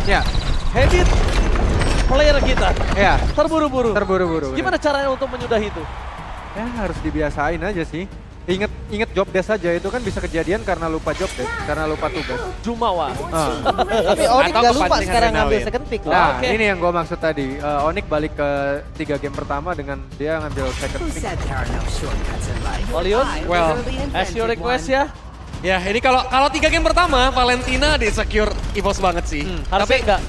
Ya, Habit player kita. ya. Terburu-buru. Terburu-buru. Gimana caranya untuk menyudahi itu? Ya harus dibiasain aja sih. Ingat job desk aja itu kan bisa kejadian karena lupa job desk, karena lupa tugas. Jumawa. Tapi Onyx Atau gak lupa kepancing sekarang ngambil adrenalin. second pick loh. Nah, Oke. ini yang gue maksud tadi. Onyx balik ke 3 game pertama dengan dia ngambil second Who pick. said there are no shortcuts in life? Olius, I well, literally as your invented request one. ya. Ya ini kalau 3 game pertama Valentina di secure EVOS banget sih. Harusnya Tapi enggak.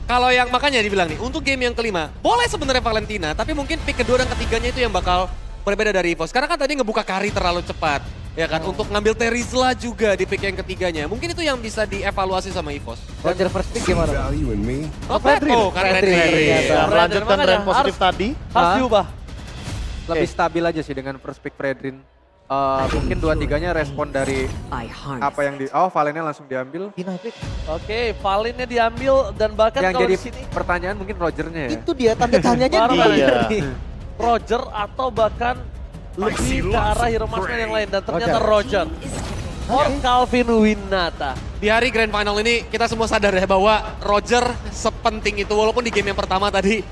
kalau yang makanya dibilang nih untuk game yang kelima boleh sebenarnya Valentina, tapi mungkin pick kedua dan ketiganya itu yang bakal berbeda dari EVOS. Karena kan tadi ngebuka kari terlalu cepat. Ya kan, untuk ngambil Terizla juga di pick yang ketiganya. Mungkin itu yang bisa dievaluasi sama EVOS. Roger first pick gimana? Value in me. Oh, kan Fredrin. Fredrin. Ternyata. Melanjutkan makanya tren positif harus- tadi. Harus Hah? diubah. Lebih stabil aja sih dengan first pick Fredrin. Mungkin 2-3-nya respon dari I harnessed apa yang di... Oh, Valennya langsung diambil. Dina pick. Oke, Valinnya diambil dan bahkan Yang kalau jadi di sini pertanyaan mungkin Rogernya ya. Itu dia tanda tanyanya Baru dia. Iya. Roger atau bahkan lebih ke arah hero marksman yang lain dan ternyata Roger. Or Calvin Winata. Di hari grand final ini kita semua sadar ya bahwa Roger sepenting itu walaupun di game yang pertama tadi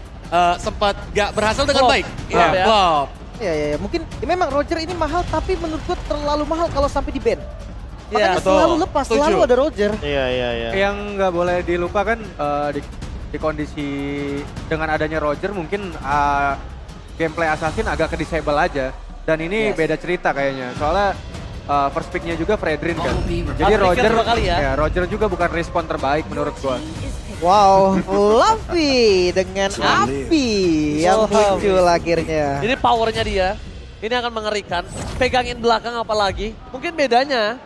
sempat gak berhasil dengan Flop. baik. Flop ya. Flop. Iya. Mungkin memang Roger ini mahal tapi menurutku terlalu mahal kalau sampai di ban. Iya, Makanya betul. selalu lepas, Setuju. selalu ada Roger. Iya. Yang nggak boleh dilupakan di kondisi dengan adanya Roger mungkin gameplay Assassin agak ke disable aja. Dan ini Yes. beda cerita kayaknya. Soalnya first pick-nya juga Fredrin kan. Jadi Harus Roger pick 2 kali ya. Roger juga bukan respon terbaik menurut gua. Wow, Fluffy dengan api yang Wow. muncul akhirnya. Ini powernya dia. Ini akan mengerikan. Pegangin belakang apalagi. Mungkin bedanya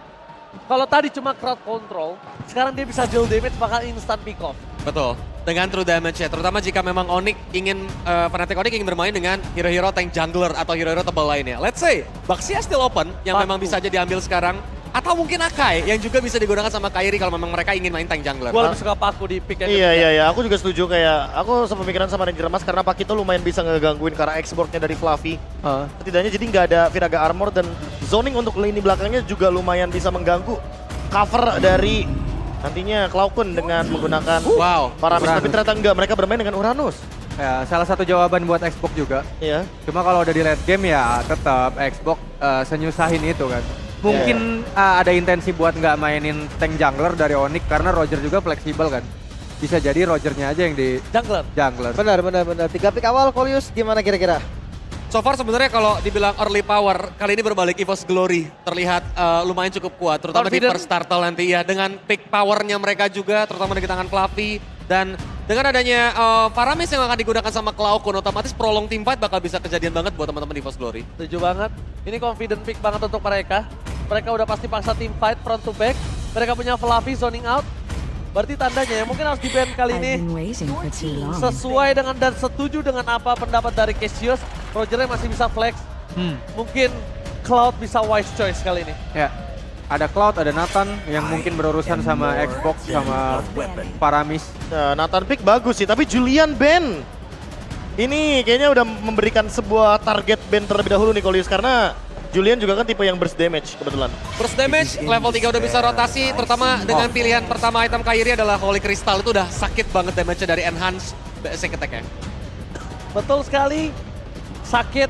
kalau tadi cuma crowd control, sekarang dia bisa deal damage bakal instant pick off. Betul. Dengan true damage ya, terutama jika memang Onyx ingin, Fnatic Onyx ingin bermain dengan hero-hero tank jungler atau hero-hero tebal lainnya. Let's say, Baxia still open, yang memang bisa aja diambil sekarang. Atau mungkin Akai, yang juga bisa digunakan sama Kairi kalau memang mereka ingin main tank jungler. Gue lebih suka Paku di pick and Iya. Aku juga setuju kayak aku sepemikiran sama Ranger Mas karena Pak itu lumayan bisa ngegangguin karena export-nya dari Fluffy. Setidaknya jadi nggak ada Viraga Armor dan zoning untuk lini belakangnya juga lumayan bisa mengganggu cover dari nantinya Cloudkun dengan menggunakan Wow. Paramis. Tapi Uranus. ternyata enggak, mereka bermain dengan Uranus. Ya, salah satu jawaban buat Xbox juga. Iya. Cuma kalau udah di late game ya tetap Xbox senyusahin itu kan. Mungkin ada intensi buat nggak mainin tank jungler dari Onyx karena Roger juga fleksibel kan. Bisa jadi Rogernya aja yang di jungler. jungler. Benar. 3 pick awal, Kolius gimana kira-kira? So far sebenarnya kalau dibilang early power, kali ini berbalik EVOS Glory. Terlihat lumayan cukup kuat, terutama di Confident. first turtle nanti ya. Dengan pick powernya mereka juga, terutama di tangan Fluffy. Dan dengan adanya Paramis yang akan digunakan sama Cloudkun, otomatis prolong teamfight bakal bisa kejadian banget buat teman-teman EVOS Glory. Setuju banget. Ini confident pick banget untuk mereka. Mereka udah pasti paksa team fight front to back. Mereka punya Fluffy zoning out. Berarti tandanya ya mungkin harus di-ban kali I've ini. been waiting for too long. Sesuai dengan dan setuju dengan apa pendapat dari Cassius. Rogernya masih bisa flex. Mungkin Cloud bisa wise choice kali ini. Ya. Ada Cloud, ada Nathan yang mungkin berurusan sama Xbox sama Paramis. Nah, Nathan Pick bagus sih, tapi Julian Ben. Ini kayaknya udah memberikan sebuah target Ben terlebih dahulu nih Kolius karena Julian juga kan tipe yang burst damage kebetulan. Burst damage, level 3 udah bisa rotasi, terutama dengan pilihan pertama item Kairi adalah Holy Crystal. Itu udah sakit banget damage-nya dari enhance basic attack-nya. Betul sekali. Sakit.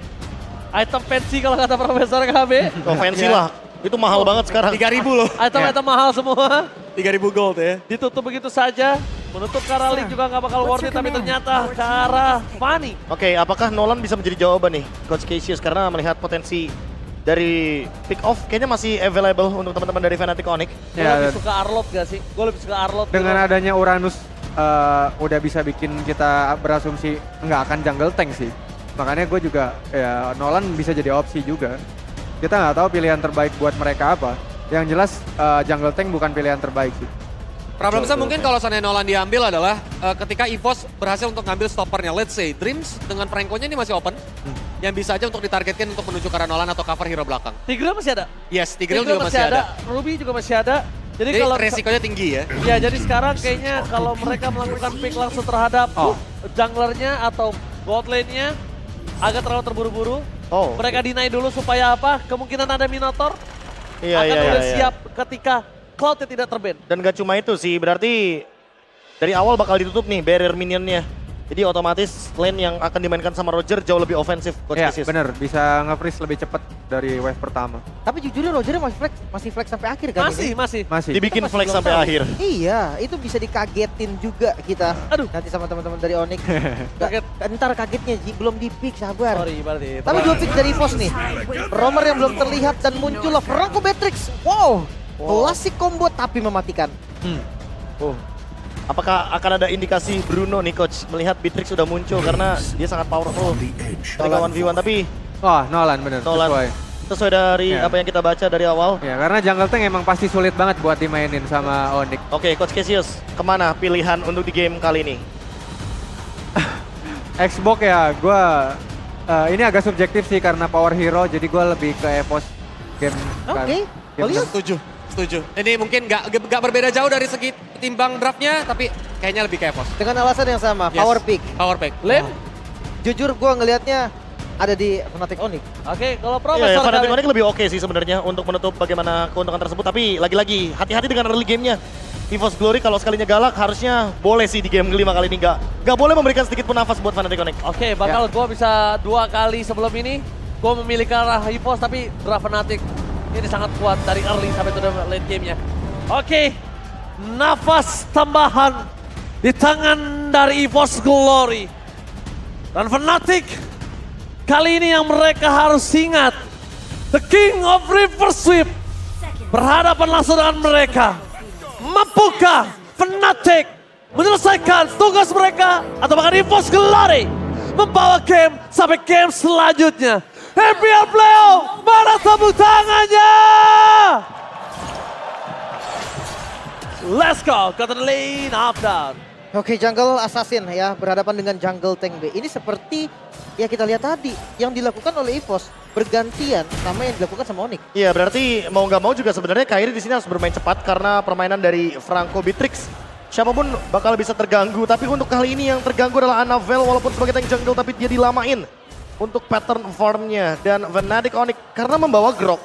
Item fancy kalau kata Profesor KB. Oh, fancy lah. Itu mahal banget sekarang. 3.000 loh. Item-item mahal semua. 3.000 gold ya. Ditutup begitu saja. Menutup ke arah Link juga nggak bakal worth it, tapi ternyata ke arah Fanny. Oke, apakah Nolan bisa menjadi jawaban nih Coach Cassius karena melihat potensi dari pick off kayaknya masih available untuk teman-teman dari Fnatic Onyx. Gue Ya, lebih suka Arlot gak sih? Gue lebih suka Arlot. dengan adanya Uranus udah bisa bikin kita berasumsi nggak akan jungle tank sih. Makanya gue juga ya Nolan bisa jadi opsi juga. Kita nggak tahu pilihan terbaik buat mereka apa. Yang jelas jungle tank bukan pilihan terbaik sih. Problemnya mungkin kalau seandainya Nolan diambil adalah ketika EVOS berhasil untuk ngambil stoppernya. Let's say Dreams dengan Franco-nya ini masih open. Yang bisa aja untuk ditargetkan untuk menuju ke arah Nolan atau cover hero belakang. Tigreal masih ada. Yes, Tigreal juga masih ada. Ruby juga masih ada. Jadi Jadi kalau resikonya tinggi ya. ya jadi sekarang kayaknya kalau mereka melakukan pick langsung terhadap junglernya atau bot lane-nya agak terlalu terburu-buru. Oh. Mereka deny dulu supaya apa? Kemungkinan ada Minotaur Iya, akan iya, udah iya. siap ketika Cloud tidak terban. Dan gak cuma itu sih, berarti dari awal bakal ditutup nih barrier minionnya. Jadi otomatis lane yang akan dimainkan sama Roger jauh lebih ofensif, Coach Ya Cassius. bener, bisa nge-freeze lebih cepat dari wave pertama. Tapi jujurnya Roger masih flex sampai akhir kan ini? Masih. Masih. Dibikin Kita masih flex belum sampai tahu. akhir. Iya, itu bisa dikagetin juga kita. Aduh. Nanti sama teman-teman dari Onyx. Kaget. Ntar kagetnya Ji, belum di pick, sabar. Sorry berarti. Tapi dua pick dari EVOS nih. Romer yang belum terlihat dan muncullah Franco Beatrix. Wow, klasik combo tapi mematikan. Oh. Apakah akan ada indikasi Bruno nih Coach melihat Beatrix sudah muncul karena dia sangat powerful ketika 1v1 tapi Wah, Nolan bener, Nolan sesuai dari Ya. apa yang kita baca dari awal. Ya, karena jungle tank emang pasti sulit banget buat dimainin sama Onyx. Oke, Coach Cassius, kemana pilihan untuk di game kali ini? Xbox ya, ini agak subjektif sih karena power hero, jadi gue lebih ke EVOS game. Oke, game Kalian? Setuju. Ini mungkin nggak berbeda jauh dari segi timbang draftnya, tapi kayaknya lebih kayak pos. Dengan alasan yang sama, Yes. power pick. Power pick. Lem? Jujur gua ngelihatnya ada di Fnatic Onyx. Oke, kalau Iya, Profesor Fnatic kali- Onyx lebih oke sih sebenarnya untuk menutup bagaimana keuntungan tersebut. Tapi lagi-lagi hati-hati dengan early gamenya. EVOS Glory kalau sekalinya galak harusnya boleh sih di game kelima kali ini nggak boleh memberikan sedikit pun nafas buat Fnatic Onyx. Oke, bakal gua bisa 2 kali sebelum ini. Gua memilih ke arah EVOS tapi draft Fnatic ini sangat kuat dari early sampai to the late game-nya. Oke, nafas tambahan di tangan dari EVOS Glory. Dan Fnatic kali ini yang mereka harus ingat, The King of River Sweep berhadapan langsung dengan mereka. Mampukah Fnatic menyelesaikan tugas mereka atau bahkan EVOS Glory membawa game sampai game selanjutnya? MPL Playoff, mana tepuk tangannya? Let's go, ke the lane of down. Oke, jungle assassin ya berhadapan dengan jungle tank B. Ini seperti ya kita lihat tadi yang dilakukan oleh EVOS bergantian sama yang dilakukan sama Onyx. Iya, berarti mau nggak mau juga sebenarnya Kairi di sini harus bermain cepat karena permainan dari Franco Beatrix. Siapapun bakal bisa terganggu, tapi untuk kali ini yang terganggu adalah Annabelle walaupun sebagai tank jungle tapi dia dilamain untuk pattern farmnya dan Fnatic Onyx karena membawa Grok.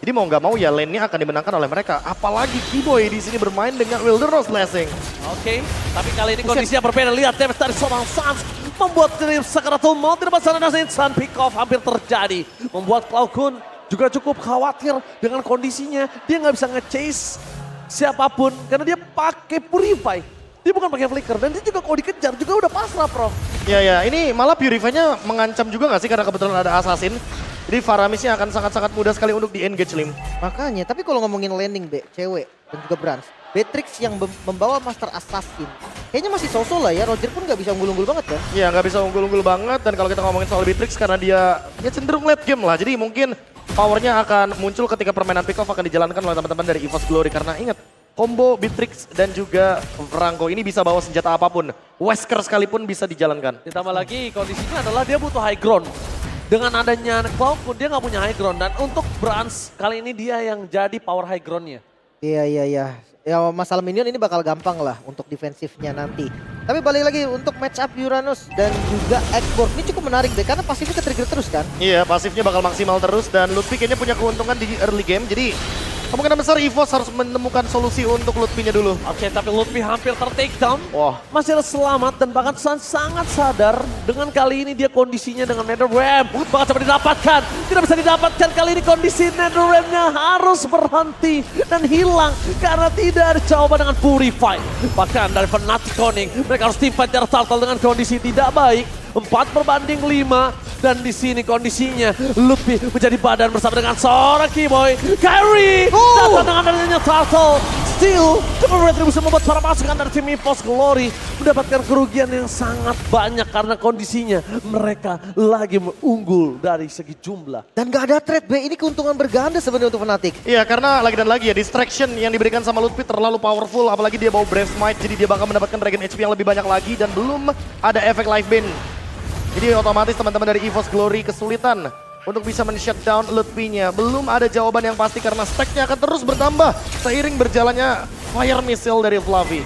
Jadi mau nggak mau ya lane-nya akan dimenangkan oleh mereka. Apalagi Keyboy di sini bermain dengan Wilderose Blessing. Oke, tapi kali ini kondisinya berbeda. Lihat damage dari seorang Sans membuat tim Sakaratul Maut di depan sana dan instant pick off hampir terjadi. Membuat Cloud juga cukup khawatir dengan kondisinya. Dia nggak bisa nge-chase siapapun karena dia pakai Purify. Dia bukan pakai Flicker dan dia juga kalau dikejar juga udah pasrah, Prof. Ya, ini malah Purify-nya mengancam juga nggak sih karena kebetulan ada Assassin. Jadi Faramisnya akan sangat-sangat mudah sekali untuk di-engage Lim. Makanya, tapi kalau ngomongin landing B, cewek dan juga Brans, Beatrix yang membawa Master Assassin, kayaknya masih so-so lah ya. Roger pun nggak bisa unggul-unggul banget kan? Ya nggak bisa unggul-unggul banget dan kalau kita ngomongin soal Beatrix karena dia cenderung late game lah. Jadi mungkin powernya akan muncul ketika permainan pick off akan dijalankan oleh teman-teman dari EVOS Glory. Karena ingat, combo Beatrix dan juga Franco ini bisa bawa senjata apapun. Wesker sekalipun bisa dijalankan. Ditambah lagi kondisinya adalah dia butuh high ground. Dengan adanya Cloud dia nggak punya high ground dan untuk Brans kali ini dia yang jadi power high groundnya. Iya. Ya masalah minion ini bakal gampang lah untuk defensifnya nanti. Tapi balik lagi untuk match up Uranus dan juga Xborg ini cukup menarik deh karena pasifnya ke-trigger terus kan. Iya, pasifnya bakal maksimal terus dan Lutfi kayaknya punya keuntungan di early game. Jadi kemungkinan besar EVOS harus menemukan solusi untuk Lutfi-nya dulu. Oke, tapi Lutfi hampir ter-takedown. Wah. Masih ada selamat dan bahkan sangat sadar dengan kali ini dia kondisinya dengan NetherRealm. Bahkan sampai didapatkan. Tidak bisa didapatkan kali ini kondisi NetherRealm-nya harus berhenti dan hilang karena tidak ada jawaban dengan Purify. Bahkan dari Fnatic Onyx, mereka harus team fight jarak turtle dengan kondisi tidak baik. 4/5 dan di sini kondisinya Lutfi menjadi badan bersama dengan seorang Keyboy. Kyrie datang dengan adanya Turtle Steel kemudian retribusi membuat para pasukan dari tim EVOS Glory mendapatkan kerugian yang sangat banyak karena kondisinya mereka lagi unggul dari segi jumlah. Dan gak ada trade B, ini keuntungan berganda sebenarnya untuk Fnatic. Iya, karena lagi dan lagi ya distraction yang diberikan sama Lutfi terlalu powerful. Apalagi dia bawa Brave Smite, jadi dia bakal mendapatkan Dragon HP yang lebih banyak lagi. Dan belum ada efek Life Bane. Jadi otomatis teman-teman dari EVOS Glory kesulitan untuk bisa men-shutdown Lutfi-nya. Belum ada jawaban yang pasti karena stack-nya akan terus bertambah seiring berjalannya Fire Missile dari Fluffy.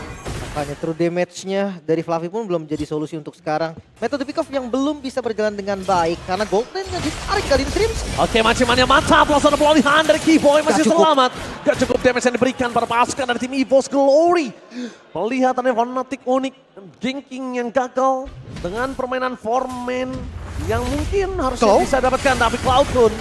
Makanya true damage-nya dari Fluffy pun belum jadi solusi untuk sekarang. Metode pick off yang belum bisa berjalan dengan baik karena gold lane-nya ditarik kali ini Dreams. Oke, mancimannya mantap. Langsung ada pelolihan dari Keyboy, masih Gak cukup. selamat. Gak cukup damage yang diberikan pada pasukan dari tim EVOS Glory. Melihat ada Fnatic Onyx, ganking yang gagal dengan permainan foreman yang mungkin harusnya Cloud? bisa dapatkan. Tapi Cloud pun,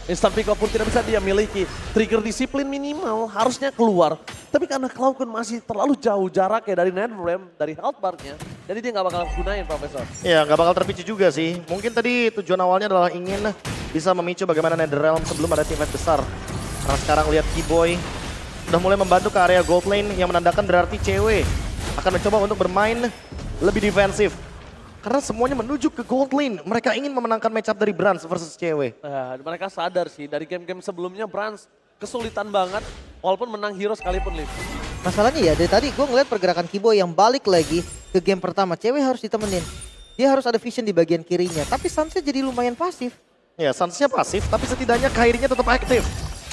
instant pick off pun tidak bisa dia miliki. Trigger disiplin minimal harusnya keluar. Tapi karena Cloud pun masih terlalu jauh jaraknya dari NetherRealm, dari health bar-nya. Jadi dia nggak bakal gunain, Profesor. Ya, nggak bakal terpicu juga sih. Mungkin tadi tujuan awalnya adalah ingin bisa memicu bagaimana NetherRealm sebelum ada team fight besar. Karena sekarang lihat Keyboy udah mulai membantu ke area gold lane yang menandakan berarti cewek akan mencoba untuk bermain lebih defensif. Karena semuanya menuju ke gold lane. Mereka ingin memenangkan matchup dari Brans versus cewek. Mereka sadar sih, dari game-game sebelumnya Brans kesulitan banget. Walaupun menang hero sekalipun, Liv. Masalahnya ya dari tadi gue ngeliat pergerakan Keyboy yang balik lagi ke game pertama. Cewek harus ditemenin. Dia harus ada vision di bagian kirinya. Tapi Sunsnya jadi lumayan pasif. Ya, Sunsnya pasif, tapi setidaknya Kairinya tetap aktif.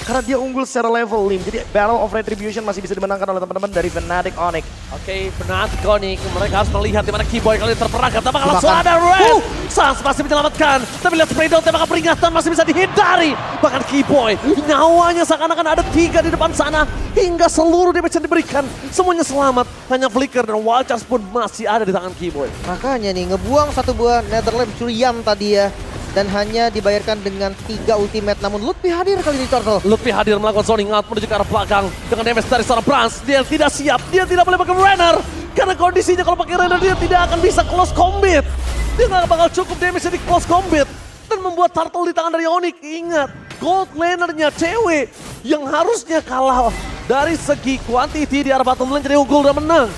Karena dia unggul secara level, Lim. Jadi Battle of Retribution masih bisa dimenangkan oleh teman-teman dari Fnatic Onyx. Oke, Fnatic Onyx, mereka harus melihat di mana Keyboy kali ini terperangkap. Tapi langsung ada Red. Sans masih menyelamatkan. Tapi lihat spray down, tembakan peringatan masih bisa dihindari. Bahkan Keyboy, nyawanya seakan-akan ada 3 di depan sana. Hingga seluruh damage yang diberikan, semuanya selamat. Hanya Flicker dan Wild Charge pun masih ada di tangan Keyboy. Makanya nih ngebuang satu buah NetherRealm curiam tadi ya. Dan hanya dibayarkan dengan 3 ultimate. Namun Lutfi hadir kali ini Turtle. Lutfi hadir melakukan zoning out menuju ke arah belakang. Dengan damage dari seorang Brans, dia tidak siap. Dia tidak boleh pakai Renner. Karena kondisinya kalau pakai Renner dia tidak akan bisa close combat. Dia nggak bakal cukup damage di close combat. Dan membuat Turtle di tangan dari Onyx. Ingat, gold lanernya cewek yang harusnya kalah dari segi quantity di arah bottom lane jadi unggul dan menang.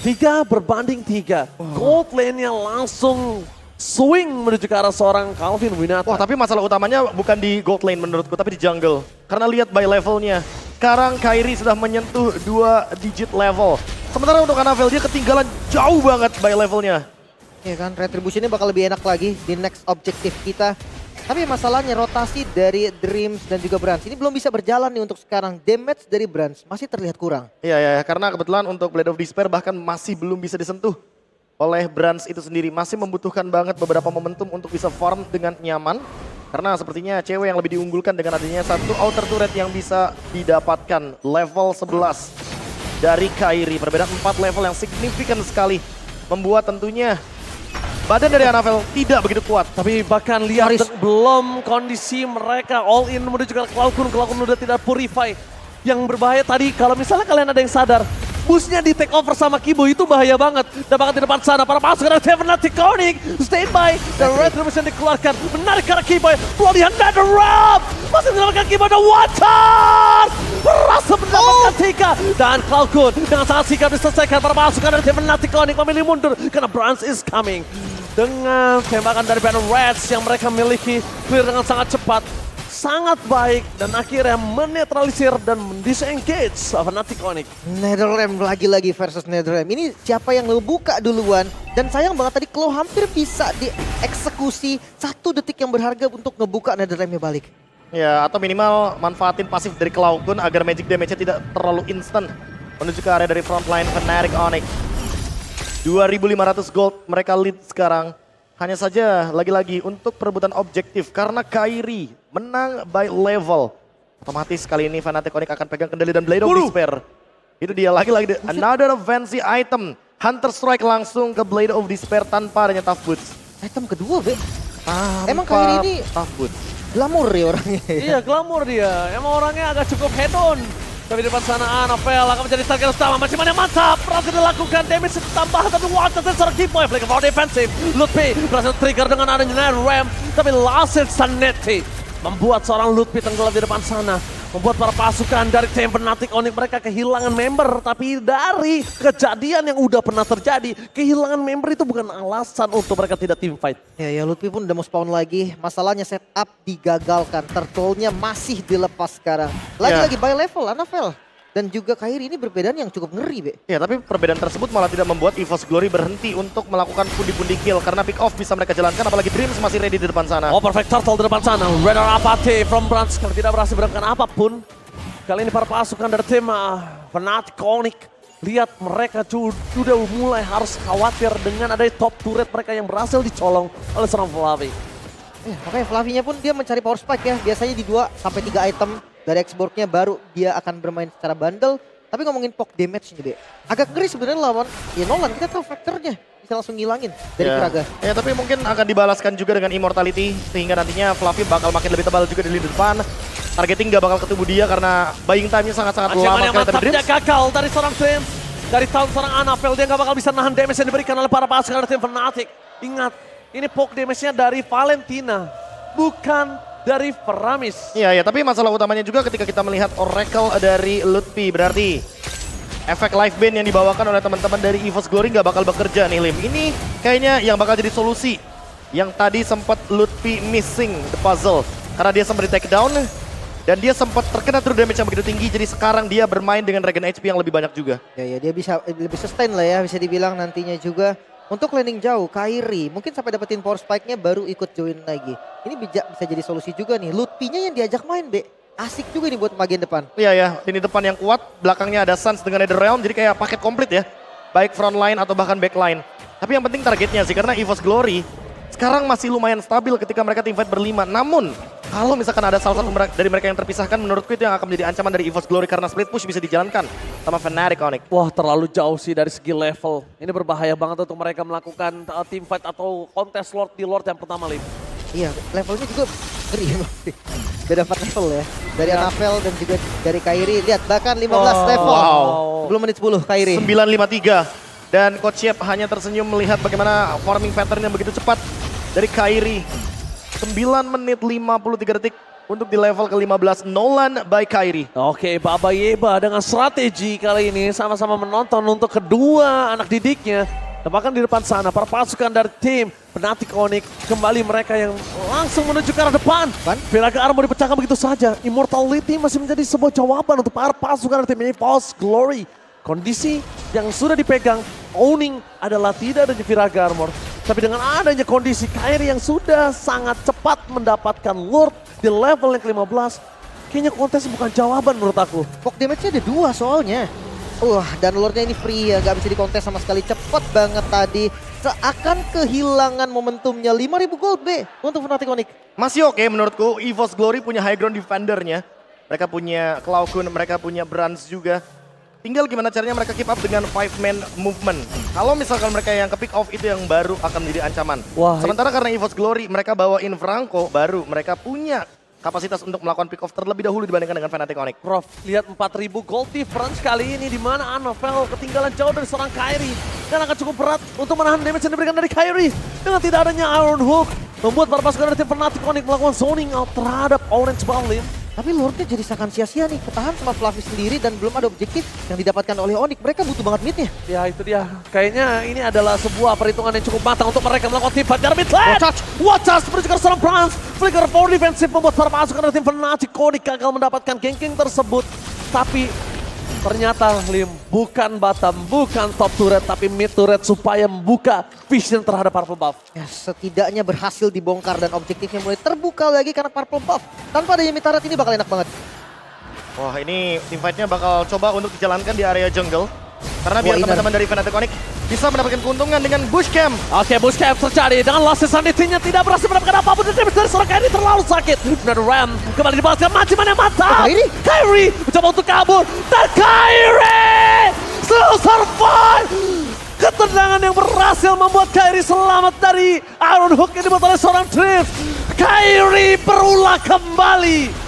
3 berbanding 3. Gold lane-nya langsung swing menuju ke arah seorang Calvin Winata. Wah, tapi masalah utamanya bukan di gold lane menurutku, tapi di jungle. Karena lihat by levelnya. Sekarang Kairi sudah menyentuh 2 digit level. Sementara untuk Annabelle dia ketinggalan jauh banget by levelnya. Ya kan, retributionnya bakal lebih enak lagi di next objektif kita. Tapi masalahnya rotasi dari Dreams dan juga Brans ini belum bisa berjalan nih untuk sekarang. Damage dari Brans masih terlihat kurang. Iya, karena kebetulan untuk Blade of Despair bahkan masih belum bisa disentuh oleh Brans itu sendiri. Masih membutuhkan banget beberapa momentum untuk bisa farm dengan nyaman. Karena sepertinya cewek yang lebih diunggulkan dengan adanya satu outer turret yang bisa didapatkan. Level 11 dari Kairi. Perbedaan 4 level yang signifikan sekali. Membuat tentunya badan dari Annabelle tidak begitu kuat. Tapi bahkan lihat belum kondisi mereka all in menuju ke Cloud-Kun. Cloud-Kun udah tidak purify. Yang berbahaya tadi kalau misalnya kalian ada yang sadar, busnya di take over sama Kibo itu bahaya banget. Dan bahkan di depan sana para pasukan dari Fnatic Onyx stand by. Dan Retribution dikeluarkan. Menarik ke arah Kibo. Pelolihan NetherRealm. Masih menyelamatkan Kibo dan Water. Berasa mendapatkan 3. Dan Cloud-Kun dengan sangat sigap diselesaikan para pasukan dari Fnatic Onyx memilih mundur. Karena Brans is coming. Dengan tembakan dari Banner Reds yang mereka miliki. Clear dengan sangat cepat. Sangat baik dan akhirnya menetralisir dan disengage Fnatic Onyx. NetherRealm lagi-lagi versus NetherRealm. Ini siapa yang ngebuka duluan. Dan sayang banget tadi Claw hampir bisa dieksekusi 1 detik yang berharga untuk ngebuka NetherRealm-nya balik. Ya, atau minimal manfaatin pasif dari Cloud-Kun agar magic damage-nya tidak terlalu instant. Menuju ke area dari frontline Fnatic Onyx. 2.500 gold mereka lead sekarang. Hanya saja lagi-lagi untuk perebutan objektif karena Kairi menang by level. Otomatis kali ini Fnatic Onyx akan pegang kendali dan Blade of Despair. Itu dia lagi-lagi another fancy item. Hunter Strike langsung ke Blade of Despair tanpa adanya Tough Boots. Item kedua, Be. Emang Kairi ini Tough Boots. glamour ya orangnya. Iya, glamour dia. Emang orangnya agak cukup head on. Tapi di depan sana Annabelle akan menjadi target utama. Masih mana mantap. Berhasil dilakukan damage tambahan. Tapi Water dan seorang Keyboy. Flicker for defensive. Lutfi berhasil trigger dengan adanya NetherRealm. Tapi Lasit Sanetti membuat seorang Lutfi tenggelam di depan sana. Membuat para pasukan dari tim Fnatic Onyx mereka kehilangan member. Tapi dari kejadian yang udah pernah terjadi, kehilangan member itu bukan alasan untuk mereka tidak team fight. Ya Lutfi pun udah mau spawn lagi. Masalahnya setup digagalkan. Turtle-nya masih dilepas sekarang. Lagi-lagi by level Annabelle. Dan juga Kairi ini perbedaan yang cukup ngeri, Be. Ya, tapi perbedaan tersebut malah tidak membuat EVOS Glory berhenti untuk melakukan pundi-pundi kill. Karena pick off bisa mereka jalankan, apalagi Dreams masih ready di depan sana. Oh, perfect turtle di depan sana. Renner Apathy from Brans tidak berhasil melakukan apapun. Kali ini para pasukan dari tim Fnatic Onyx lihat mereka sudah mulai harus khawatir dengan ada top turret mereka yang berhasil dicolong oleh seorang Flavi. Ya, makanya Flavinya pun dia mencari power spike ya. Biasanya di 2 sampai 3 item dari X-Borg-nya baru dia akan bermain secara bundle. Tapi ngomongin poke damage nih, Be. Agak ngeri sebenarnya lawan ya Nolan, kita tahu faktornya bisa langsung ngilangin dari Kraga. Ya, tapi mungkin akan dibalaskan juga dengan immortality sehingga nantinya Fluffy bakal makin lebih tebal juga di lini depan. Targeting gak bakal ketemu dia karena buying time-nya sangat-sangat lama Ancaman yang sekali dari mantap dia Dreams. gagal dari seorang Dreams. Dari tahun seorang Annabelle dia gak bakal bisa nahan damage yang diberikan oleh para pasukan dari tim Fnatic. Ingat, ini poke damage-nya dari Valentina, bukan dari Feramis. Iya, tapi masalah utamanya juga ketika kita melihat Oracle dari Lutfi, berarti efek life band yang dibawakan oleh teman-teman dari EVOS Glory nggak bakal bekerja nih, Lim. Ini kayaknya yang bakal jadi solusi. Yang tadi sempat Lutfi missing the puzzle karena dia sempat di take down dan dia sempat terkena true damage yang begitu tinggi, jadi sekarang dia bermain dengan regen HP yang lebih banyak juga. Ya dia bisa lebih sustain lah ya, bisa dibilang nantinya juga. Untuk landing jauh, Kairi mungkin sampai dapetin power spike-nya baru ikut join lagi. Ini bisa jadi solusi juga nih. Lutfi-nya yang diajak main, Be. Asik juga nih buat bagian depan. Iya, ini depan yang kuat, belakangnya ada Suns dengan Netherrealm, jadi kayak paket komplit ya. Baik front line atau bahkan back line. Tapi yang penting targetnya sih, karena EVOS Glory sekarang masih lumayan stabil ketika mereka teamfight berlima. Namun, kalau misalkan ada salah satu dari mereka yang terpisahkan, menurutku itu yang akan menjadi ancaman dari EVOS Glory karena split push bisa dijalankan sama Fnatic Onyx. Wah, terlalu jauh sih dari segi level. Ini berbahaya banget untuk mereka melakukan teamfight atau kontes Lord di Lord yang pertama, Lim. Iya, levelnya juga ngeri emang sih. Beda 4 level ya. Dari Annabelle dan juga dari Kairi. Lihat, bahkan 15 level. Wow. Belum menit 10 Kairi. 9.53 dan Coach Yep hanya tersenyum melihat bagaimana farming pattern yang begitu cepat dari Kairi. 9 menit 53 detik untuk di level ke-15 Nolan by Kairi. Oke, Baba Yeba dengan strategi kali ini sama-sama menonton untuk kedua anak didiknya. Dan bahkan di depan sana para pasukan dari tim Fnatic Onyx kembali mereka yang langsung menuju ke arah depan. Viraga Armor dipecahkan begitu saja. Immortality masih menjadi sebuah jawaban untuk para pasukan dari tim EVOS Glory. Kondisi yang sudah dipegang Owning adalah tidak adanya Viraga Armor. Tapi dengan adanya kondisi Kairi yang sudah sangat cepat mendapatkan Lord di level yang ke-15, kayaknya kontes bukan jawaban menurut aku. Poke damage-nya ada 2 soalnya. Wah, dan Lordnya ini free ya, gak bisa dikontes sama sekali. Cepet banget tadi. Seakan kehilangan momentumnya. 5.000 gold, B, untuk Fnatic Onyx. Masih oke menurutku, EVOS Glory punya high ground defendernya. Mereka punya Klaukun, mereka punya Brands juga. Tinggal gimana caranya mereka keep up dengan 5-man movement. Kalau misalkan mereka yang ke pick off itu yang baru akan menjadi ancaman. Wah, sementara karena EVOS Glory mereka bawain Franco baru, mereka punya kapasitas untuk melakukan pick off terlebih dahulu dibandingkan dengan Fnatic Onyx. Prof, lihat 4.000 gold difference kali ini di mana Annabelle ketinggalan jauh dari seorang Kairi. Dan akan cukup berat untuk menahan damage yang diberikan dari Kairi. Dengan tidak adanya Iron Hook, membuat para pasukan dari tim Fnatic Onyx melakukan zoning out terhadap Orange Ballim. Tapi Lordnya jadi seakan sia-sia nih, ketahan sama Fluffy sendiri dan belum ada objektif yang didapatkan oleh Onyx. Mereka butuh banget midnya. Ya itu dia, kayaknya ini adalah sebuah perhitungan yang cukup matang untuk mereka melakukan teamfight dari mid lane. Watch out, menunjukkan seorang Brans. Flicker for defensive membuat para pasukan dari tim Fnatic Onyx gagal mendapatkan ganking tersebut. Tapi ternyata Lim bukan bottom, bukan top turret, tapi mid turret supaya membuka vision terhadap Purple Buff. Ya, setidaknya berhasil dibongkar dan objektifnya mulai terbuka lagi karena Purple Buff. Tanpa adanya mid turret ini bakal enak banget. Wah, ini teamfight-nya bakal coba untuk dijalankan di area jungle. Karena biar teman-teman dari Fnatic Onyx bisa mendapatkan keuntungan dengan bush camp. Oke, bush camp terjadi dengan Last Sanity-nya tidak berhasil mendapatkan apapun dari seorang Kairi terlalu sakit. Dan Ram kembali dibalaskan macam-macam yang mantap. Kairi mencoba untuk kabur dan Kairi still survive. Ketenangan yang berhasil membuat Kairi selamat dari Iron Hook yang dibuat oleh seorang Drift. Kairi berulah kembali.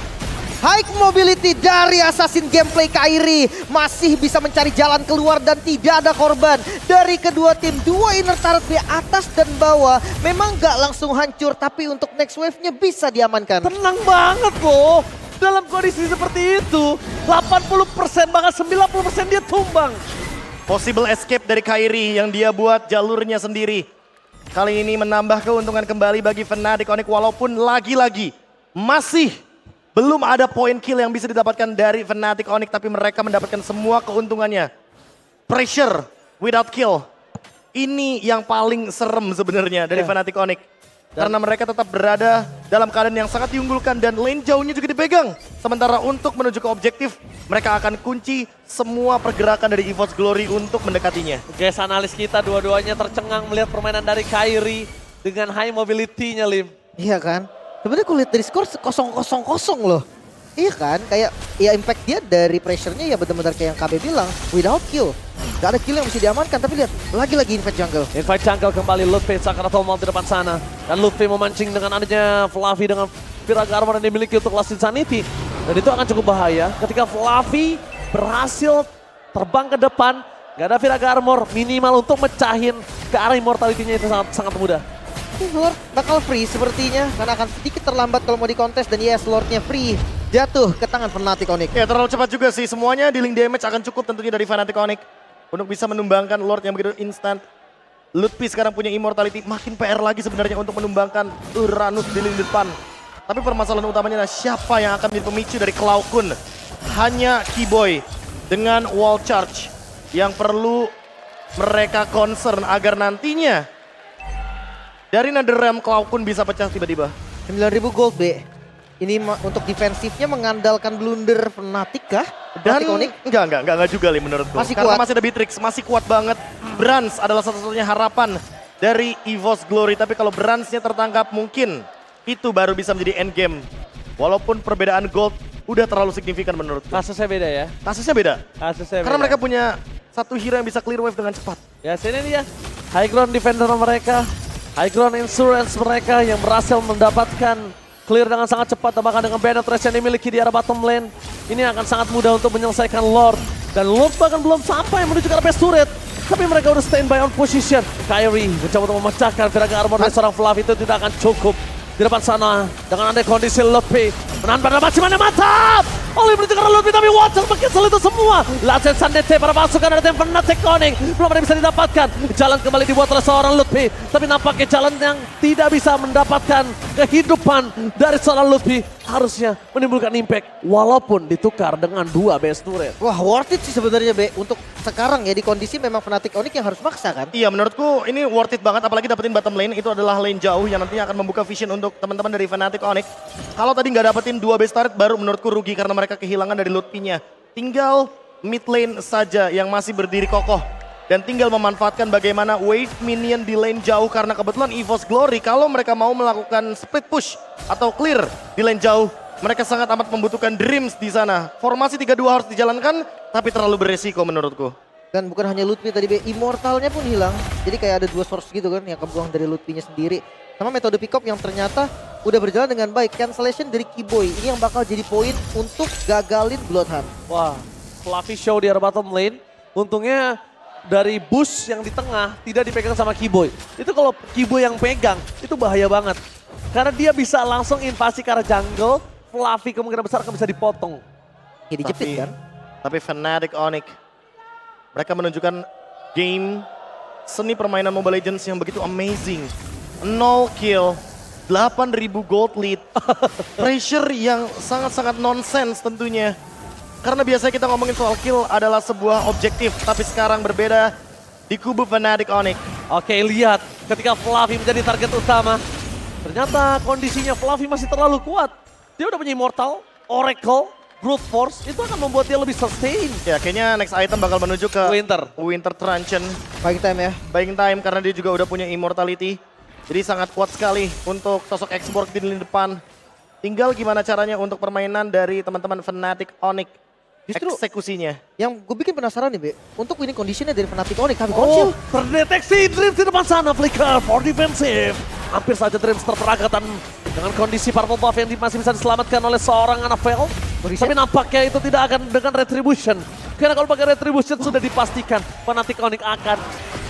High mobility dari Assassin gameplay Kairi masih bisa mencari jalan keluar dan tidak ada korban dari kedua tim. 2 inner turret di atas dan bawah memang gak langsung hancur, tapi untuk next wave-nya bisa diamankan. Tenang banget loh. Dalam kondisi seperti itu 80% bahkan 90% dia tumbang. Possible escape dari Kairi yang dia buat jalurnya sendiri. Kali ini menambah keuntungan kembali bagi Fnatic Onyx walaupun lagi-lagi masih belum ada point kill yang bisa didapatkan dari Fnatic Onyx, tapi mereka mendapatkan semua keuntungannya. Pressure without kill. Ini yang paling serem sebenarnya dari Fnatic Onyx. Karena mereka tetap berada dalam keadaan yang sangat diunggulkan dan lane jauhnya juga dipegang Sementara untuk menuju ke objektif, mereka akan kunci semua pergerakan dari EVOS Glory untuk mendekatinya. Guys, analis kita dua-duanya tercengang melihat permainan dari Kairi dengan high mobility-nya, Lim. Iya kan? Sebenarnya kulihat dari skor 0-0-0 loh. Iya kan? Kayak ya impact dia dari pressure-nya ya benar-benar kayak yang KB bilang, without kill. Gak ada kill yang bisa diamankan, tapi lihat lagi-lagi invade jungle. Invite jungle kembali, Luffy Sakaratul Maut di depan sana. Dan Luffy memancing dengan adanya Fluffy dengan Firaga Armor yang dimiliki untuk Last Insanity. Dan itu akan cukup bahaya ketika Fluffy berhasil terbang ke depan. Gak ada Firaga Armor, minimal untuk mecahin ke arah immortality-nya itu sangat mudah. Lord bakal free sepertinya, karena akan sedikit terlambat kalau mau dikontes. Dan yes, Lordnya free. Jatuh ke tangan Fnatic Onyx. Ya terlalu cepat juga sih, semuanya dealing damage akan cukup tentunya dari Fnatic Onyx untuk bisa menumbangkan Lord yang begitu instan. Lutfi sekarang punya immortality, makin PR lagi sebenarnya untuk menumbangkan Uranus di lini depan. Tapi permasalahan utamanya adalah siapa yang akan menjadi pemicu dari Cloud Kun. Hanya Keyboy dengan wall charge yang perlu mereka concern agar nantinya dari NetherRealm Cloud Kun bisa pecah tiba-tiba. 9.000 gold, B. Ini untuk defensifnya mengandalkan blunder Fnatic kah? Dan Fnatic Onyx? enggak juga Lim menurutku. Masih Karena kuat. masih ada Beatrix, masih kuat banget. Brans adalah satu-satunya harapan dari EVOS Glory. Tapi kalau Bransnya tertangkap mungkin itu baru bisa menjadi endgame. Walaupun perbedaan gold udah terlalu signifikan menurutku. Kasusnya beda ya. Kasusnya beda. Kasusnya Karena beda. mereka punya satu hero yang bisa clear wave dengan cepat. Ya sini dia, high ground defender mereka, high ground insurance mereka yang berhasil mendapatkan clear dengan sangat cepat, bahkan dengan penetration yang dimiliki di arah bottom lane. Ini akan sangat mudah untuk menyelesaikan Lord. Dan Lord bahkan belum sampai menuju ke arah base turret. Tapi mereka udah standby on position. Kairi mencoba untuk memecahkan Firaga Armor dari seorang Fluffy, itu tidak akan cukup. Di depan sana, dengan ada kondisi Luffy. Menahan pada Maximan yang mantap! Oleh menuju ke arah Luffy, tapi Watcher begitu itu semua. Lasen Sandete para pasukan dari tim Fnatic Onyx. Belum ada yang bisa didapatkan. Jalan kembali dibuat oleh seorang Luffy. Tapi nampaknya jalan yang tidak bisa mendapatkan kehidupan dari seorang Luffy. Harusnya menimbulkan impact walaupun ditukar dengan 2 base turret. Wah, worth it sih sebenarnya, B. Untuk sekarang ya di kondisi memang Fnatic Onyx yang harus maksa kan. Iya menurutku ini worth it banget, apalagi dapetin bottom lane. Itu adalah lane jauh yang nantinya akan membuka vision untuk teman-teman dari Fnatic Onyx. Kalau tadi nggak dapetin 2 base turret baru menurutku rugi karena mereka kehilangan dari Lutfi-nya. Tinggal mid lane saja yang masih berdiri kokoh. Dan tinggal memanfaatkan bagaimana wave minion di lane jauh, karena kebetulan EVOS Glory kalau mereka mau melakukan split push atau clear di lane jauh, mereka sangat amat membutuhkan Dreams di sana. Formasi 3-2 harus dijalankan, tapi terlalu beresiko menurutku. Dan bukan hanya Lutfi tadi, B. Immortalnya pun hilang. Jadi kayak ada 2 source gitu kan yang kebuang dari Lutfi-nya sendiri. Sama metode pick up yang ternyata udah berjalan dengan baik. Cancellation dari Keyboy. Ini yang bakal jadi poin untuk gagalin Bloodhunt. Wah, Fluffy show di arah bottom lane. Untungnya dari boost yang di tengah tidak dipegang sama Keyboy. Itu kalau Keyboy yang pegang, itu bahaya banget. Karena dia bisa langsung invasi ke arah jungle, Fluffy kemungkinan besar akan bisa dipotong. Ya dijepit kan. Tapi Fnatic Onyx, mereka menunjukkan game seni permainan Mobile Legends yang begitu amazing. 0 kill, 8.000 gold lead, pressure yang sangat-sangat nonsense tentunya. Karena biasanya kita ngomongin soal kill adalah sebuah objektif, tapi sekarang berbeda di kubu Fnatic Onyx. Oke, lihat ketika Fluffy menjadi target utama. Ternyata kondisinya Fluffy masih terlalu kuat. Dia udah punya Immortal, Oracle, Brute Force, itu akan membuat dia lebih sustain. Ya kayaknya next item bakal menuju ke Winter Truncheon. Buying time ya. Buying time karena dia juga udah punya immortality. Jadi sangat kuat sekali untuk sosok X-Borg di lini depan. Tinggal gimana caranya untuk permainan dari teman-teman Fnatic Onyx. Justru eksekusinya. yang gue bikin penasaran nih, Be. Untuk winning conditionnya dari Fnatic Onyx, tapi Oh, terdeteksi Dreams di depan sana, Flicker for defensive. Hampir saja Dreams terperagakan dengan kondisi purple buff yang masih bisa diselamatkan oleh seorang Annabelle. Tapi nampaknya itu tidak akan dengan retribution. Karena kalau pakai retribution sudah dipastikan Fnatic Onyx akan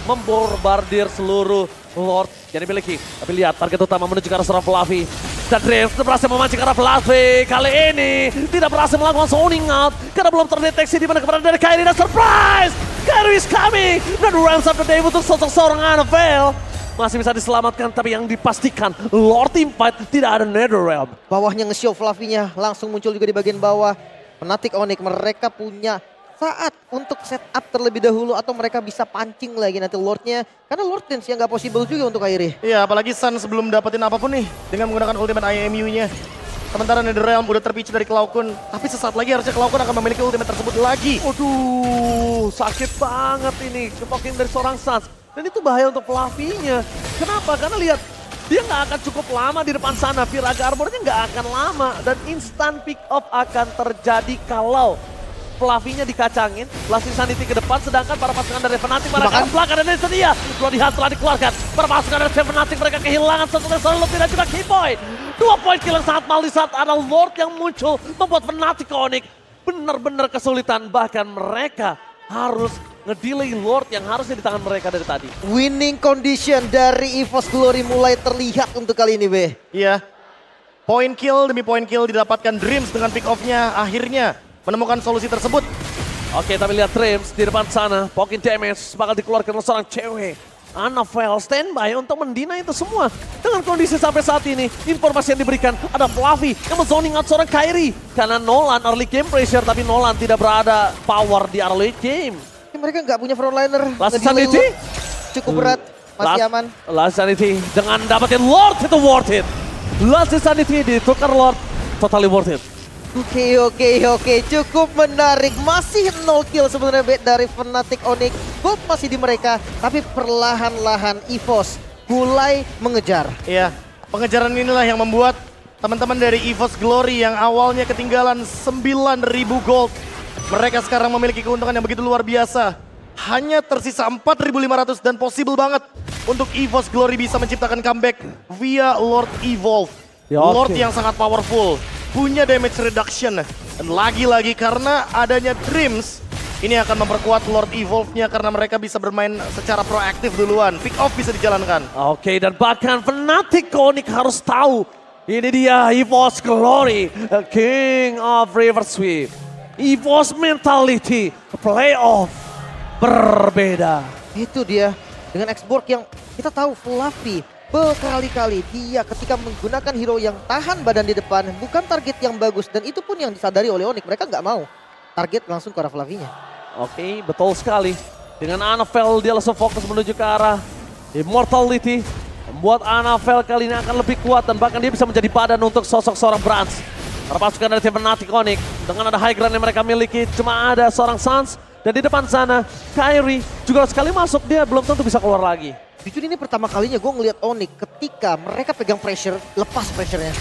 membombardir seluruh Lord yang dimiliki. Tapi lihat target utama menuju ke arah seorang Fluffy. Dan Dreams berhasil memancing ke arah Fluffy. Kali ini tidak berhasil melakukan zoning out karena belum terdeteksi di mana keberadaan dari Kairi, dan surprise! Kairi is coming! Dan Realms of the Day untuk sosok seorang Annabelle. Masih bisa diselamatkan, tapi yang dipastikan Lord Teamfight tidak ada NetherRealm. bawahnya nge-show Fluffy-nya langsung muncul juga di bagian bawah. Fnatic Onyx mereka punya saat untuk setup terlebih dahulu atau mereka bisa pancing lagi nanti Lordnya. Karena Lord Dance yang nggak possible juga untuk Kairi. Iya apalagi Sun sebelum dapetin apapun nih dengan menggunakan ultimate IMU-nya. Sementara NetherRealm udah terpicu dari Cloud Kun, tapi sesaat lagi harusnya Cloud Kun akan memiliki ultimate tersebut lagi. Waduh, sakit banget ini kepokin dari seorang Suns. Dan itu bahaya untuk Fluffy-nya. Kenapa? Karena lihat, dia nggak akan cukup lama di depan sana. Firaga Armor-nya nggak akan lama. Dan instant pick off akan terjadi kalau Fluffy-nya dikacangin. Last Insanity ke depan, sedangkan para pasukan dari Fnatic pada arah belakang dan ini sedia. Bloody Hunt telah dikeluarkan. Para pasukan dari Fnatic mereka kehilangan satu dari seorang lebih dan juga key point. 2 poin kill yang sangat mahal di saat ada Lord yang muncul. Membuat Fnatic Onyx benar-benar kesulitan. Bahkan mereka harus ngedelay Lord yang harusnya di tangan mereka dari tadi. Winning condition dari EVOS Glory mulai terlihat untuk kali ini, Be. Iya, poin kill demi poin kill didapatkan Dreams dengan pick off-nya akhirnya menemukan solusi tersebut. Oke, tapi lihat Dreams di depan sana. Poking damage bakal dikeluarkan oleh seorang cewek. Annabelle standby untuk mendina itu semua. Dengan kondisi sampai saat ini, informasi yang diberikan ada Fluffy yang men-zoning out seorang Kairi. Karena Nolan early game pressure, tapi Nolan tidak berada power di early game. Mereka nggak punya frontliner. Last Ngedelay Insanity. Lord. Cukup berat, masih aman. Last Insanity dengan dapetin Lord itu worth it. Last Insanity ditukar Lord, totally worth it. Oke. Cukup menarik. Masih 0 kill sebenarnya dari Fnatic Onyx. Gold masih di mereka, tapi perlahan-lahan EVOS mulai mengejar. Iya, pengejaran inilah yang membuat teman-teman dari EVOS Glory yang awalnya ketinggalan 9.000 gold. Mereka sekarang memiliki keuntungan yang begitu luar biasa. Hanya tersisa 4.500 dan possible banget untuk EVOS Glory bisa menciptakan comeback via Lord Evolve. Ya, oke. Lord yang sangat powerful, punya damage reduction. Dan lagi-lagi karena adanya Dreams, ini akan memperkuat Lord Evolve-nya karena mereka bisa bermain secara proaktif duluan. Pick off bisa dijalankan. Oke, dan bahkan Fnatic Onyx harus tahu. Ini dia EVOS Glory, a King of River Sweep. EVOS mentality, playoff berbeda. Itu dia dengan Xborg yang kita tahu Fluffy berkali-kali dia ketika menggunakan hero yang tahan badan di depan bukan target yang bagus dan itu pun yang disadari oleh Onyx. Mereka nggak mau target langsung ke arah Fluffy-nya. Oke, betul sekali. Dengan Annabelle dia langsung fokus menuju ke arah Immortality. Membuat Annabelle kali ini akan lebih kuat dan bahkan dia bisa menjadi badan untuk sosok seorang Brans. Para pasukan dari tim Fnatic Onyx dengan ada high ground yang mereka miliki cuma ada seorang Suns dan di depan sana Kairi juga sekali masuk dia belum tentu bisa keluar lagi. Jujur ini pertama kalinya gue ngeliat Onyx ketika mereka pegang pressure, lepas pressure-nya.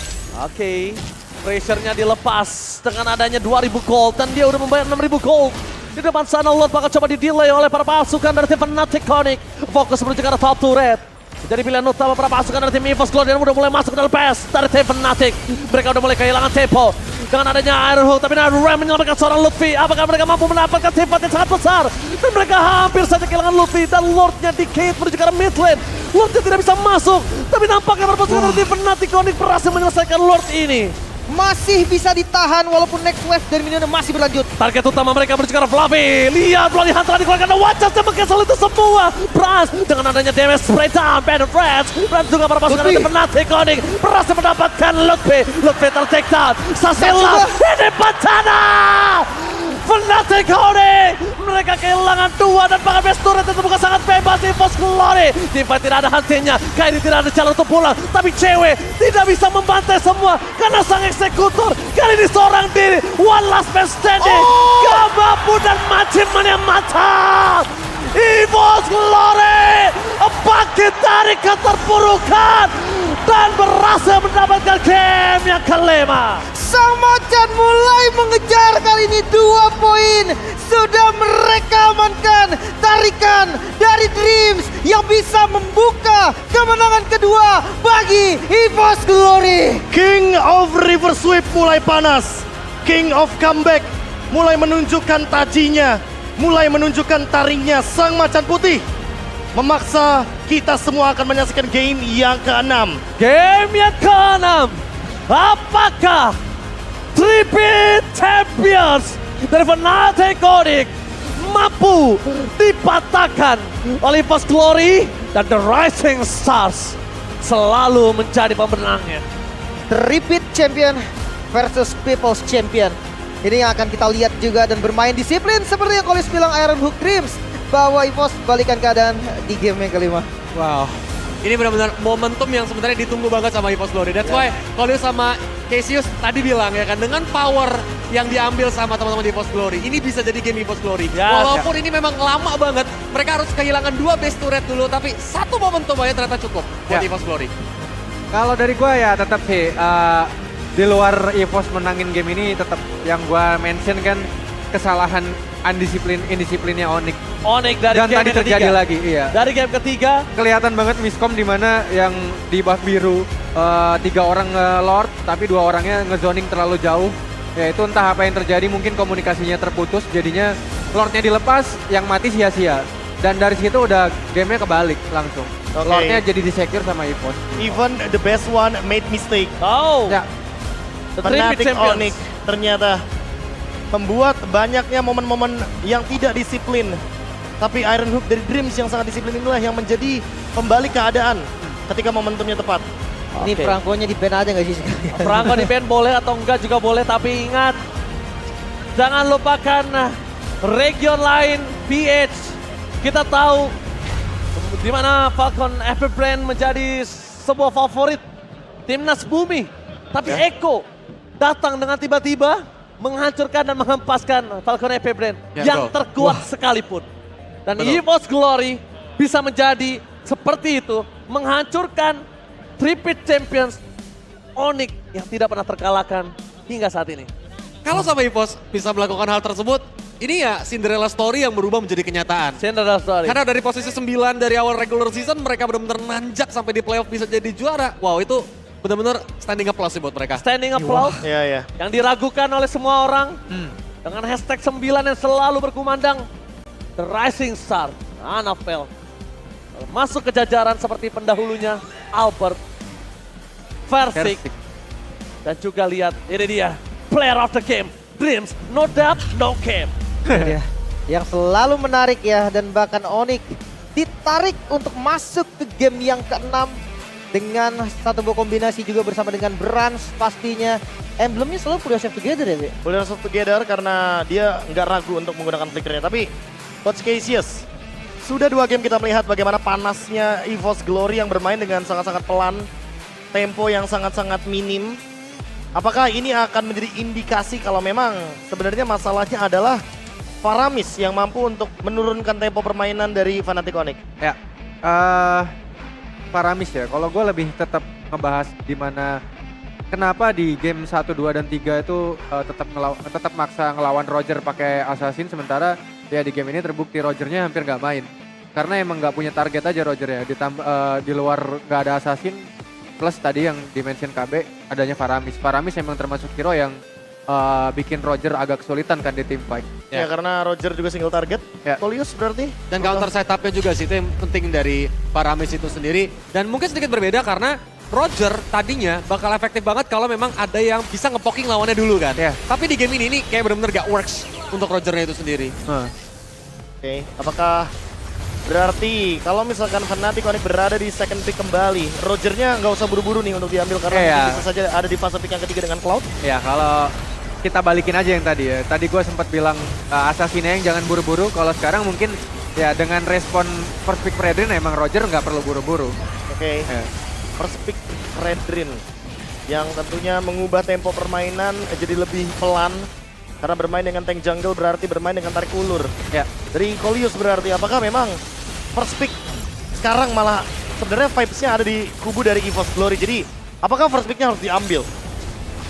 Oke, pressure-nya dilepas dengan adanya 2000 gold dan dia udah membayar 6000 gold. Di depan sana Lord bakal coba di-delay oleh para pasukan dari tim Fnatic Onyx. Fokus menuju ke arah top turret. Jadi pilihan utama para pasukan dari tim EVOS Glory dan udah mulai masuk ke dalam PS dari tim Fnatic. Mereka udah mulai kehilangan tempo dengan adanya Iron Hook, tapi NetherRealm menyelamatkan seorang Lutfi. Apakah mereka mampu mendapatkan tempat yang sangat besar? Dan mereka hampir saja kehilangan Lutfi dan Lordnya Decade menuju ke arah mid lane. Lordnya tidak bisa masuk, tapi nampaknya para pasukan dari tim Fnatic Onyx berhasil menyelesaikan Lord ini. Masih bisa ditahan walaupun next wave dari minionnya masih berlanjut. Target utama mereka menuju ke arah Fluffy. Lihat Bloody Hunt telah dikeluarkan dan wajahnya mengcancel itu semua. Brans dengan adanya damage spray down. Banner Brans juga para pasukan dari Fnatic Onyx berhasil mendapatkan Lutfi. Lutfi ter-take down. Sasela ini bencana. Fnatic Onyx mereka kehilangan 2 dan bahkan best turret itu bukan sangat bebas EVOS Glory. Teamfight tidak ada hentinya, Kairi tidak ada jalan untuk pulang, tapi cewek tidak bisa membantai semua karena sang eksekutor kali ini seorang diri, one last man standing, gak mampu dan macam-macam mantap. EVOS Glory bangkit dari keterpurukan dan berhasil mendapatkan game yang kelima. Sang macan mulai mengejar kali ini 2 poin. Sudah mereka amankan tarikan dari Dreams yang bisa membuka kemenangan kedua bagi EVOS Glory. King of River Sweep mulai panas. King of Comeback mulai menunjukkan tajinya. Mulai menunjukkan taringnya sang macan putih. Memaksa kita semua akan menyaksikan game yang ke-6. Game yang ke-6. Apakah Triple Champions dari Fnatic Onyx mampu dipatahkan oleh EVOS Glory dan The Rising Stars selalu menjadi pemenangnya? Repeat champion versus People's Champion. Ini yang akan kita lihat juga dan bermain disiplin seperti yang Kolis bilang Iron Hook Dreams. Bahwa EVOS balikan keadaan di game yang kelima. Wow, Ini benar-benar momentum yang sebenarnya ditunggu banget sama EVOS Glory. That's why Colius sama Cassius tadi bilang ya kan, dengan power yang diambil sama teman-teman di EVOS Glory, ini bisa jadi game EVOS Glory. Ya, Walaupun ini memang lama banget, mereka harus kehilangan 2 base turret dulu, tapi satu momentum aja ternyata cukup buat Ya. EVOS Glory. Kalau dari gue ya tetap sih di luar EVOS menangin game ini tetap yang gue mention kan kesalahan indisiplinnya Onyx. Onyx dari Dan game tadi yang terjadi ketiga. lagi, iya. Dari game ketiga, Kelihatan banget miskom di mana yang di buff biru 3 orang nge-lord tapi 2 orangnya ngezoning terlalu jauh. Ya itu entah apa yang terjadi, mungkin komunikasinya terputus jadinya lordnya dilepas, yang mati sia-sia. Dan dari situ udah gamenya kebalik langsung. Oke. Lordnya jadi di-secure sama EVOS. Even the best one made mistake. Ya, the three bit Fnatic champions. Onyx ternyata membuat banyaknya momen-momen yang tidak disiplin. Tapi Iron Hook dari Dreams yang sangat disiplin inilah yang menjadi pembalik keadaan ketika momentumnya tepat. Ini Oke. Franco-nya di ban aja nggak sih sekalian? Franco di ban boleh atau enggak juga boleh, tapi ingat, jangan lupakan region lain, PH. Kita tahu di mana Falcon Everbrand menjadi sebuah favorit timnas bumi. Tapi Eko datang dengan tiba-tiba menghancurkan dan menghempaskan Falcon Everbrand Ya, yang betul. terkuat sekalipun. Dan Betul. EVOS Glory bisa menjadi seperti itu, menghancurkan three-pit champions Onyx yang tidak pernah terkalahkan hingga saat ini. Kalau sama EVOS bisa melakukan hal tersebut, ini ya Cinderella story yang berubah menjadi kenyataan. Cinderella story. Karena dari posisi 9 dari awal regular season, mereka benar-benar nanjak sampai di playoff bisa jadi juara. Wow, itu benar-benar standing applause sih buat mereka. Standing applause Iya, ya. yang diragukan oleh semua orang dengan hashtag 9 yang selalu berkumandang. The Rising Star, Anafel. Masuk ke jajaran seperti pendahulunya Albert, Versik, Versik. dan juga lihat ini dia player of the game, Dreams, no doubt, no game. Ya, yang selalu menarik ya, dan bahkan Onyx ditarik untuk masuk ke game yang ke-6 dengan satu buah kombinasi juga bersama dengan Brans pastinya. Emblemnya selalu Full Yourself Together ya, Be? Full Yourself Together karena dia nggak ragu untuk menggunakan flickernya. Tapi Coach Cassius, sudah 2 game kita melihat bagaimana panasnya EVOS Glory yang bermain dengan sangat-sangat pelan, tempo yang sangat-sangat minim. Apakah ini akan menjadi indikasi kalau memang sebenarnya masalahnya adalah Faramis yang mampu untuk menurunkan tempo permainan dari Fnatic Onyx? ya. Paramis ya. Kalau gue lebih tetap ngebahas di mana kenapa di game 1, 2 dan 3 itu tetap maksa ngelawan Roger pakai Assassin, sementara ya di game ini terbukti Rogernya hampir nggak main. Karena emang nggak punya target aja Roger ya. Di luar nggak ada Assassin, plus tadi yang dimention KB adanya Faramis. Faramis emang termasuk hero yang bikin Roger agak kesulitan kan di team fight. Ya, karena Roger juga single target. Ya. Colius berarti? Dan counter setupnya juga sih, itu yang penting dari Faramis itu sendiri. Dan mungkin sedikit berbeda karena Roger tadinya bakal efektif banget kalau memang ada yang bisa ngepoking lawannya dulu kan. Ya. Tapi di game ini kayak bener-bener gak works untuk Rogernya itu sendiri. Oke, apakah berarti kalau misalkan Fnatic Onyx berada di second pick kembali, Rogernya nggak usah buru-buru nih untuk diambil karena Iya. mungkin bisa saja ada di fase pick yang ketiga dengan Cloud? Ya kalau kita balikin aja yang tadi ya. Tadi gue sempat bilang Assassinnya yang jangan buru-buru. Kalau sekarang mungkin ya dengan respon first pick Predrin emang Roger nggak perlu buru-buru. Oke, Ya. first pick Redrin yang tentunya mengubah tempo permainan jadi lebih pelan karena bermain dengan tank jungle berarti bermain dengan tarik ulur. Ya. Dari Colius berarti apakah memang first pick sekarang malah sebenarnya vibes-nya ada di kubu dari EVOS Glory. Jadi apakah first pick-nya harus diambil?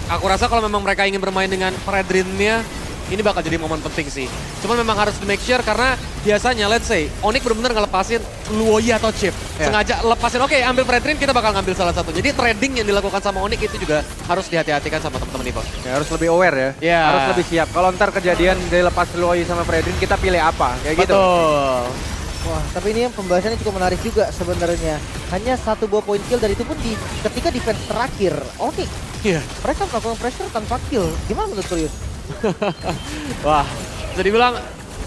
Aku rasa kalau memang mereka ingin bermain dengan Predrinnya, ini bakal jadi momen penting sih. Cuman memang harus di make sure karena biasanya let's say Onyx benar-benar ngelepasin Luoyi atau Chip. Ya. Sengaja lepasin, oke ambil Predrin, kita bakal ngambil salah satu. Jadi trading yang dilakukan sama Onyx itu juga harus dihati-hatikan sama teman-teman EVOS. Ya, harus lebih aware ya. Ya. Harus lebih siap. Kalau ntar kejadian dia lepas Luoyi sama Predrin, kita pilih apa? Kayak gitu. Betul. Wah, tapi ini yang pembahasannya cukup menarik juga sebenarnya. Hanya satu buah point kill dan itu pun ketika defense terakhir. Onyx, Iya. mereka melakukan pressure tanpa kill. Gimana menurut Colius? Wah, bisa dibilang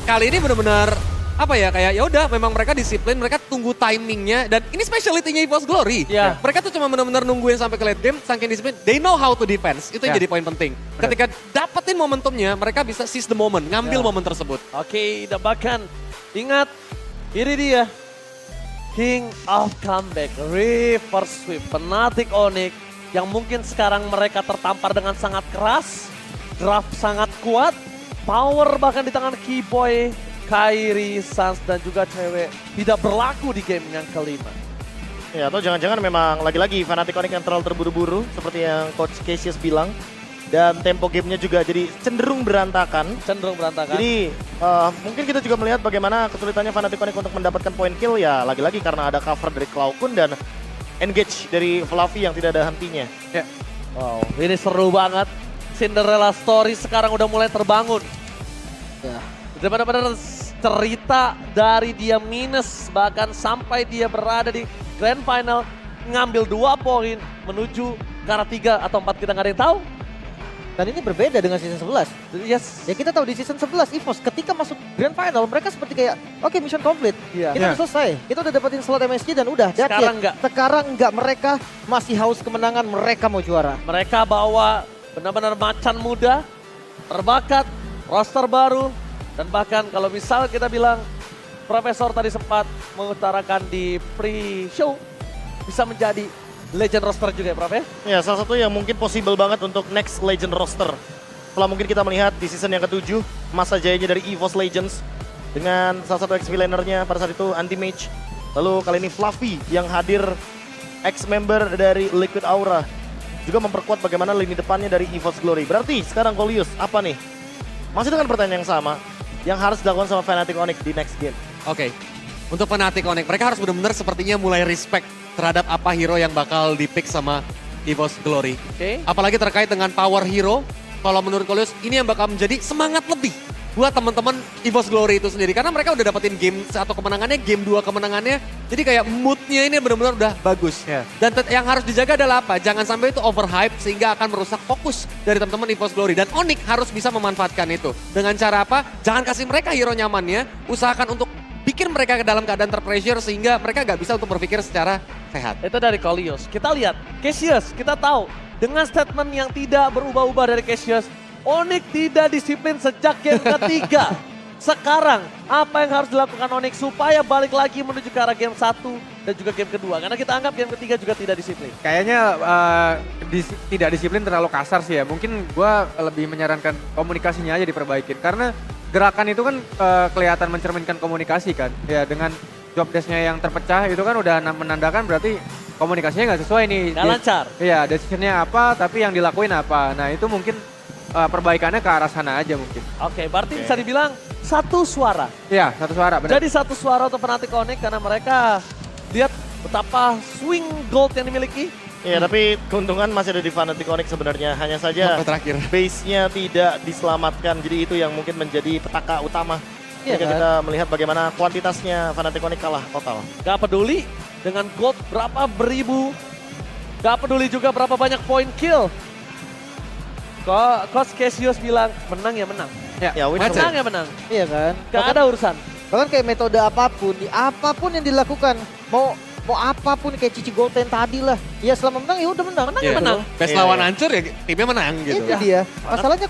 kali ini benar-benar apa ya, kayak ya udah memang mereka disiplin, mereka tunggu timingnya, dan ini specialty-nya EVOS Glory. Ya. Mereka tuh cuma benar-benar nungguin sampai ke late game, saking disiplin, they know how to defense. Itu yang Ya. jadi poin penting. Ketika dapetin momentumnya, mereka bisa seize the moment, ngambil momen tersebut. Oke, dan bahkan ingat ini dia King of Comeback, Reverse Sweep, Fnatic Onyx yang mungkin sekarang mereka tertampar dengan sangat keras, draft sangat kuat, power bahkan di tangan Keyboy, Kairi, Sans dan juga cewek tidak berlaku di game yang kelima. Ya, atau jangan-jangan memang lagi-lagi Fnatic Onyx yang terlalu terburu-buru seperti yang Coach Cassius bilang. Dan tempo gamenya juga jadi cenderung berantakan. Jadi mungkin kita juga melihat bagaimana kesulitannya Fnatic Onyx untuk mendapatkan point kill ya lagi-lagi karena ada cover dari Cloudkun dan engage dari Fluffy yang tidak ada hentinya. Ya. Wow, ini seru banget. Cinderella story sekarang udah mulai terbangun. Ya. Udah benar-benar cerita dari dia minus bahkan sampai dia berada di grand final ngambil 2 poin menuju ke arah 3 atau 4 kita nggak ada yang tahu. Dan ini berbeda dengan season 11. Yes. Ya kita tahu di season 11 EVOS ketika masuk grand final mereka seperti kayak oke mission complete. Iya. Kita udah selesai. Kita udah dapetin slot MSG dan udah. that's Sekarang it. enggak. Sekarang enggak, mereka masih haus kemenangan, mereka mau juara. Mereka bawa benar-benar macan muda, terbakat, roster baru, dan bahkan kalau misal kita bilang Profesor tadi sempat mengutarakan di pre-show bisa menjadi legend roster juga ya Prof ya? Ya, salah satu yang mungkin possible banget untuk next Legend roster. Setelah mungkin kita melihat di season yang ke-7, masa jayanya dari EVOS Legends dengan salah satu XP lanernya pada saat itu Anti-Mage. Lalu kali ini Fluffy yang hadir ex-member dari Liquid Aura. Juga memperkuat bagaimana lini depannya dari EVOS Glory. Berarti sekarang Kolius, apa nih? Masih dengan pertanyaan yang sama, yang harus dilakukan sama Fnatic Onyx di next game. Oke, untuk Fnatic Onyx, mereka harus benar-benar sepertinya mulai respect terhadap apa hero yang bakal di-pick sama EVOS Glory. Oke. Apalagi terkait dengan power hero, kalau menurut Kolius ini yang bakal menjadi semangat lebih buat teman-teman EVOS Glory itu sendiri. Karena mereka udah dapetin game 1 kemenangannya, game 2 kemenangannya. Jadi kayak moodnya ini benar-benar udah bagus. Ya. Dan yang harus dijaga adalah apa? Jangan sampai itu overhype sehingga akan merusak fokus dari teman-teman EVOS Glory. Dan Onyx harus bisa memanfaatkan itu. Dengan cara apa? Jangan kasih mereka hero nyamannya, usahakan untuk bikin mereka ke dalam keadaan terpressure sehingga mereka gak bisa untuk berpikir secara sehat. Itu dari Kolius. Kita lihat, Cassius kita tahu dengan statement yang tidak berubah-ubah dari Cassius, Onyx tidak disiplin sejak game ketiga. Sekarang, apa yang harus dilakukan Onyx supaya balik lagi menuju ke arah game 1 dan juga game kedua? Karena kita anggap game ketiga juga tidak disiplin. Kayaknya tidak disiplin terlalu kasar sih ya. Mungkin gua lebih menyarankan komunikasinya aja diperbaikin. Karena gerakan itu kan kelihatan mencerminkan komunikasi kan. Ya dengan job desk-nya yang terpecah itu kan udah menandakan berarti komunikasinya nggak sesuai nih. Nggak lancar. Iya, decision-nya apa tapi yang dilakuin apa. Nah itu mungkin perbaikannya ke arah sana aja mungkin. Oke, berarti bisa dibilang satu suara. Iya, satu suara benar. Jadi satu suara untuk Fnatic Onyx karena mereka lihat betapa swing gold yang dimiliki. Ya, tapi keuntungan masih ada di Fnatic Onyx sebenarnya. Hanya saja Sampai terakhir. base-nya tidak diselamatkan. Jadi itu yang mungkin menjadi petaka utama. Iya Jika kan? kita melihat bagaimana kuantitasnya Fnatic Onyx kalah total. Gak peduli dengan gold berapa beribu. Gak peduli juga berapa banyak point kill. Coach Cassius bilang menang ya menang. Ya, win That's it. Menang ya menang. Iya kan? Gak ada urusan. Bahkan kayak metode apapun yang dilakukan, mau apapun kayak Cici Golden tadi lah. Ya selama menang ya udah menang. Menang ya menang. Best Iya, lawan iya. hancur ya timnya menang gitu. Itu dia. Masalahnya